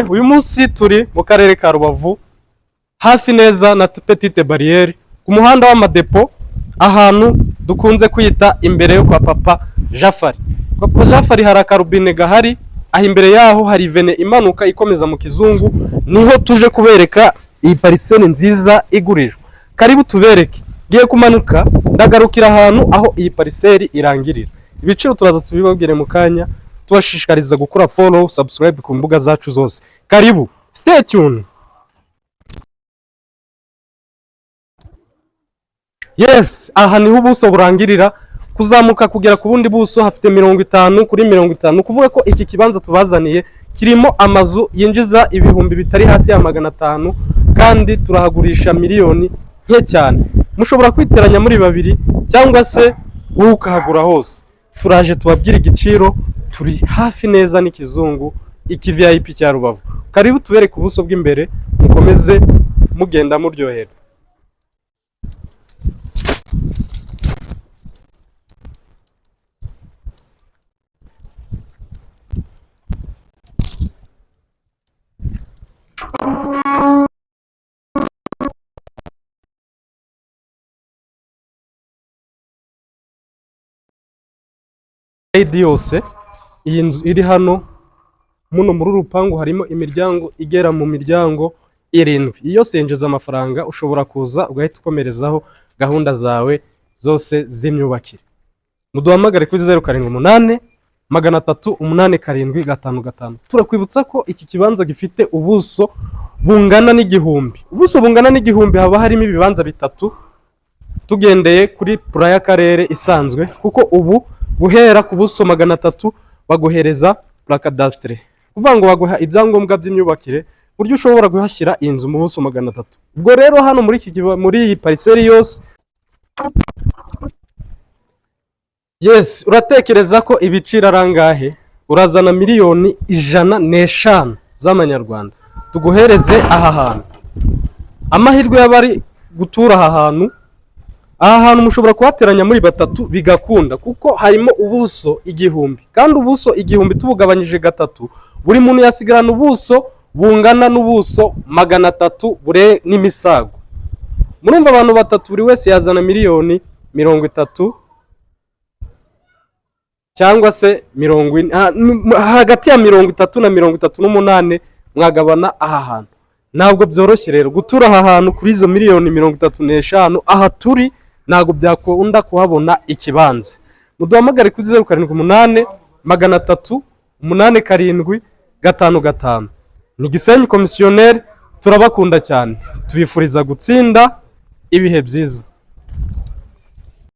uyu munsi turi mu karere ka Rubavu hafi neza na Petite Barriere ku muhanda w'amadepo, ahantu dukunze kwita imbere yo kwa Papa Jafari. Kwa Papa Jafari hari akarubine gahari, aho imbere yaho hari vene imanuka ikomeza mu Kizungu, niho tuje kubereka iyi parisene nziza igurishwa. Karibu tubereke. Giye kumanuka ndagarukira ahantu aho iyi pariseri irangirira. Ibiciro turaza tubibabwire mu kanya, tubashishikariza gukora follow, subscribe ku mbuga zacu zose. Karibu, stay tuned. Yes, aha niho ubuso burangirira, kuzamuka kugera ku bundi buso hafite 50 kuri 50, kuvuga ko iki kibanza tubazaniye kirimo amazu yinjiza ibihumbi bitari hasi ya 500, kandi turahagurisha miliyoni nke cyane. Mushobora kwiteranya muri babiri cyangwa se wowe ukahagura hose. Turaje tubabwira igiciro, turi hafi neza n'Ikizungu, iki VIP cya Rubavu. Karibu tubereke ubuso bw'imbere, mukomeze mugenda muryohera. Yose iyi nzu iri hano muno muri urupangu harimo imiryango igera mu miryango 7. Iyo senjeza amafaranga ushobora kuza ugahita ukomerezaho gahunda zawe zose z'imyubakire. Muduhamagare kuri 078 387 turakwibutsa ko iki kibanza gifite ubuso bungana n'igihumbi. Ubuso bungana n'igihumbi haba harimo ibibanza bitatu tugendeye kuri pura y'akarere isanzwe, kuko ubu guhera ku buso 300 baguhereza pura cadastre, kuvuga ngo baguha ibyangombwa by'imyubakire buryo ushobora guhashyira inzu mu buso 300. Ubwo rero hano muri iyi pariseri yose, yes, uratekereza ko ibiciro arangahe? Urazana miliyoni 105 z'amanyarwanda tuguhereze aha hantu. Amahirwe y'abari gutura aha hantu, mushobora kuhateranya muri batatu bigakunda, kuko harimo ubuso 1000, kandi ubuso 1000 tubugabanyije gatatu, buri muntu yasigarana ubuso bungana n'ubuso 300 bure n'imisago. Murumva abantu batatu buri wese yazana miliyoni 30 cyangwa se 40, hagati ya 30 na 38 mwagabana aha hantu. Ntabwo byoroshye rero gutura aha hantu kuri izo miliyoni 35 aha turi, ntabwo byakunda kuhabona ikibanza. Muduhamagare kuri 078 387 755. Ni Gisenyi komisiyoneri, turabakunda cyane, tubifuriza gutsinda ibihe byiza.